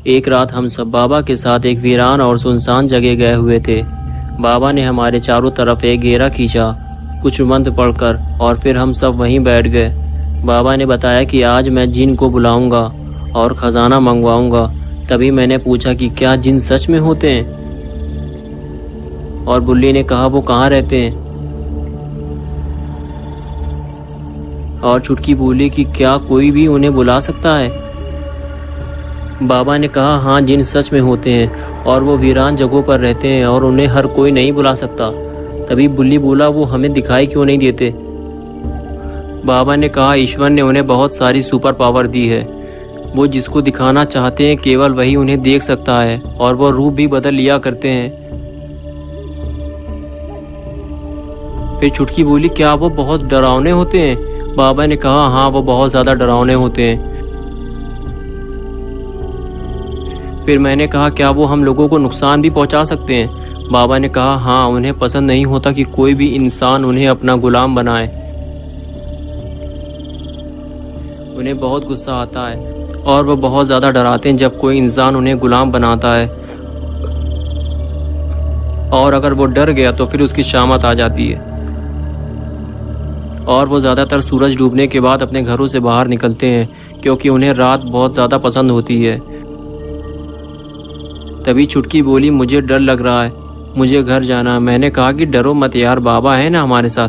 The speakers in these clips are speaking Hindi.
एक रात हम सब बाबा के साथ एक वीरान और सुनसान जगह गए हुए थे। बाबा ने हमारे चारों तरफ एक घेरा खींचा, कुछ मंत्र पढ़कर, और फिर हम सब वहीं बैठ गए। बाबा ने बताया कि आज मैं जिन को बुलाऊंगा और खजाना मंगवाऊंगा। तभी मैंने पूछा कि क्या जिन सच में होते हैं, और बुल्ली ने कहा वो कहाँ रहते हैं, और चुटकी बोली कि क्या कोई भी उन्हें बुला सकता है। बाबा ने कहा हाँ, जिन सच में होते हैं और वो वीरान जगहों पर रहते हैं और उन्हें हर कोई नहीं बुला सकता। तभी बुल्ली बोला वो हमें दिखाई क्यों नहीं देते। बाबा ने कहा ईश्वर ने उन्हें बहुत सारी सुपर पावर दी है। वो जिसको दिखाना चाहते हैं केवल वही उन्हें देख सकता है, और वो रूप भी बदल लिया करते हैं। फिर चुटकी बोली क्या वो बहुत डरावने होते हैं। बाबा ने कहा हाँ, वो बहुत ज़्यादा डरावने होते हैं। फिर मैंने कहा क्या वो हम लोगों को नुकसान भी पहुंचा सकते हैं। बाबा ने कहा हाँ, उन्हें पसंद नहीं होता कि कोई भी इंसान उन्हें अपना गुलाम बनाए। उन्हें बहुत गुस्सा आता है और वो बहुत ज़्यादा डराते हैं जब कोई इंसान उन्हें गुलाम बनाता है, और अगर वो डर गया तो फिर उसकी शामत आ जाती है। और वो ज़्यादातर सूरज डूबने के बाद अपने घरों से बाहर निकलते हैं क्योंकि उन्हें रात बहुत ज़्यादा पसंद होती है। तभी चुटकी बोली मुझे डर लग रहा है, मुझे घर जाना। मैंने कहा कि डरो मत यार, बाबा है ना हमारे साथ।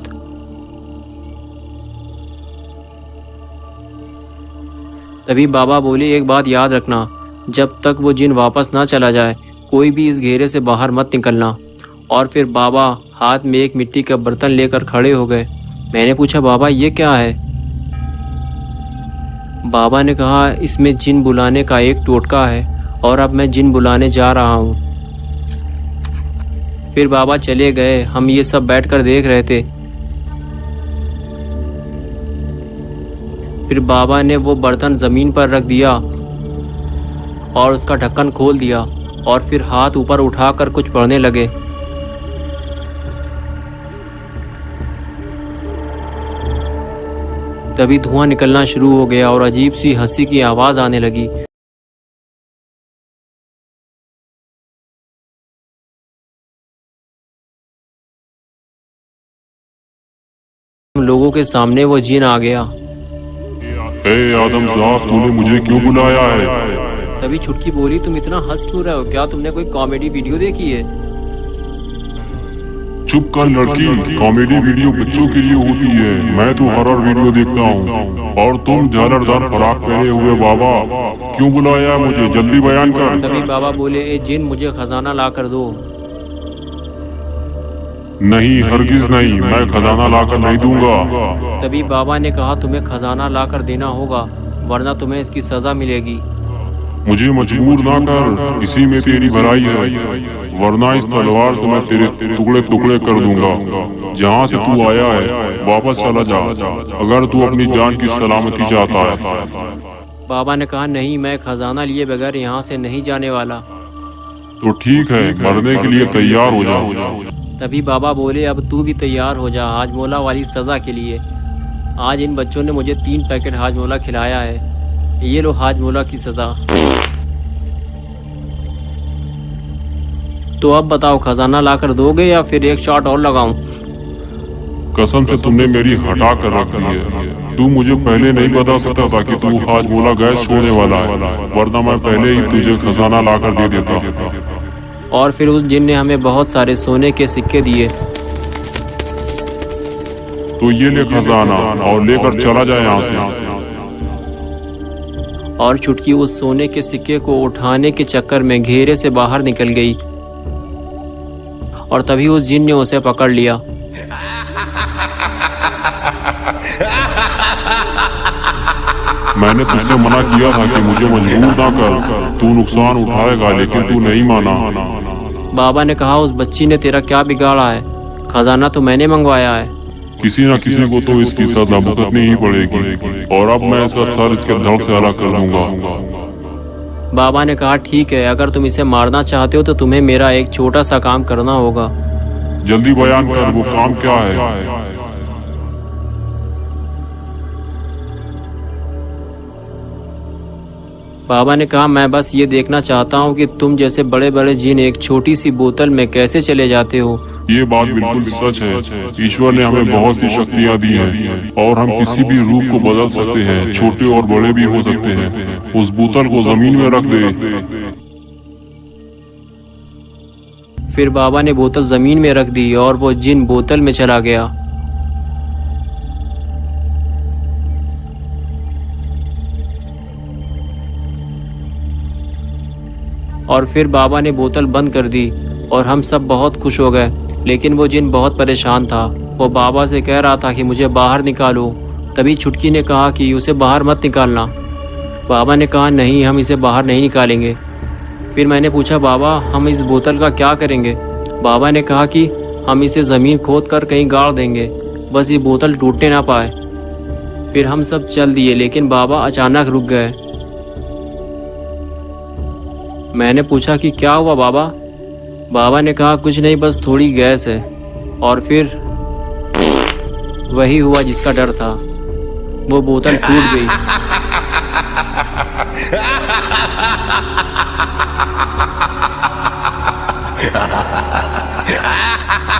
तभी बाबा बोले एक बात याद रखना, जब तक वो जिन वापस ना चला जाए कोई भी इस घेरे से बाहर मत निकलना। और फिर बाबा हाथ में एक मिट्टी का बर्तन लेकर खड़े हो गए। मैंने पूछा बाबा ये क्या है। बाबा ने कहा इसमें जिन बुलाने का एक टोटका है और अब मैं जिन बुलाने जा रहा हूँ। फिर बाबा चले गए। हम ये सब बैठकर देख रहे थे। फिर बाबा ने वो बर्तन ज़मीन पर रख दिया और उसका ढक्कन खोल दिया, और फिर हाथ ऊपर उठाकर कुछ पढ़ने लगे। तभी धुआं निकलना शुरू हो गया और अजीब सी हंसी की आवाज़ आने लगी। हम लोगों के सामने वो जिन आ गया। आदम साहब, तूने मुझे क्यों बुलाया है? तभी चुटकी बोली तुम इतना हंस क्यों रहे हो, क्या तुमने कोई कॉमेडी वीडियो देखी है। चुप कर लड़की, कॉमेडी वीडियो बच्चों के लिए होती है। मैं तो हॉरर वीडियो देखता हूँ। और तुम झालरदार फराक पहने हुए बाबा, क्यों बुलाया मुझे? जल्दी बयान कर। तभी बाबा बोले ए जिन, मुझे खजाना ला कर दो। नहीं, हरगिज नहीं, मैं खजाना लाकर नहीं दूंगा। तभी बाबा ने कहा तुम्हें खजाना ला कर देना होगा, वरना तुम्हें इसकी सजा मिलेगी। मुझे मजबूर ना कर, इसी में तेरी भलाई है, वरना इस तलवार से मैं तेरे टुकड़े टुकड़े कर दूंगा। जहाँ से तू आया है वापस चला जा, अगर तू अपनी जान की सलामती चाहता है। बाबा ने कहा नहीं, मैं खजाना लिए बगैर यहाँ से नहीं जाने वाला। तो ठीक है, मरने के लिए तैयार हो जा। तभी बाबा बोले अब तू भी तैयार हो जा हाजमोला वाली सज़ा के लिए। आज इन बच्चों ने मुझे 3 पैकेट हाजमोला खिलाया है, ये लो हाजमोला की सज़ा। तो अब बताओ खजाना लाकर दोगे या फिर एक शॉट और लगाऊं? कसम से तुमने मेरी हटा कर रख दी है। तू मुझे पहले नहीं बता सकता था कि तू हाजमोला गैस छोड़ने वाला है, वरना मैं पहले ही तुझे खजाना लाकर दे देता। और फिर उस जिन ने हमें बहुत सारे सोने के सिक्के दिए। तो ये ले खजाना और लेकर चला जाए यहाँ से। और चुटकी उस सोने के सिक्के को उठाने के चक्कर में घेरे से बाहर निकल गई, और तभी उस जिन ने उसे पकड़ लिया। मैंने तुझसे मना किया था कि मुझे मजबूर ना कर, तू नुकसान उठाएगा, लेकिन तू नहीं माना। बाबा ने कहा उस बच्ची ने तेरा क्या बिगाड़ा है, खजाना तो मैंने मंगवाया है। किसी न किसी को तो इसकी सजा भुगतनी ही पड़ेगी, और अब मैं इसका सर इसके धड़ से अलग कर दूंगा। बाबा ने कहा ठीक है, अगर तुम इसे मारना चाहते हो तो तुम्हें मेरा एक छोटा सा काम करना होगा। जल्दी बयान कर, वो काम क्या है? बाबा ने कहा, मैं बस ये देखना चाहता हूँ कि तुम जैसे बड़े बड़े जिन एक छोटी सी बोतल में कैसे चले जाते हो। ये बात बिल्कुल सच है। ईश्वर ने हमें बहुत सी शक्तियाँ दी हैं और हम किसी भी रूप को बदल सकते हैं, छोटे और बड़े भी हो सकते हैं। उस बोतल को जमीन में रख दे। फिर बाबा ने बोतल जमीन में रख दी और वो जिन बोतल में चला गया। और फिर बाबा ने बोतल बंद कर दी और हम सब बहुत खुश हो गए। लेकिन वो जिन बहुत परेशान था। वो बाबा से कह रहा था कि मुझे बाहर निकालो। तभी छुटकी ने कहा कि उसे बाहर मत निकालना। बाबा ने कहा, नहीं, हम इसे बाहर नहीं निकालेंगे। फिर मैंने पूछा, बाबा हम इस बोतल का क्या करेंगे? बाबा ने कहा कि हम इसे ज़मीन खोद कर कहीं गाड़ देंगे, बस ये बोतल टूटने ना पाए। फिर हम सब चल दिए, लेकिन बाबा अचानक रुक गए। मैंने पूछा कि क्या हुआ बाबा? बाबा ने कहा, कुछ नहीं, बस थोड़ी गैस है। और फिर वही हुआ जिसका डर था। वो बोतल टूट गई। Ha ha ha ha!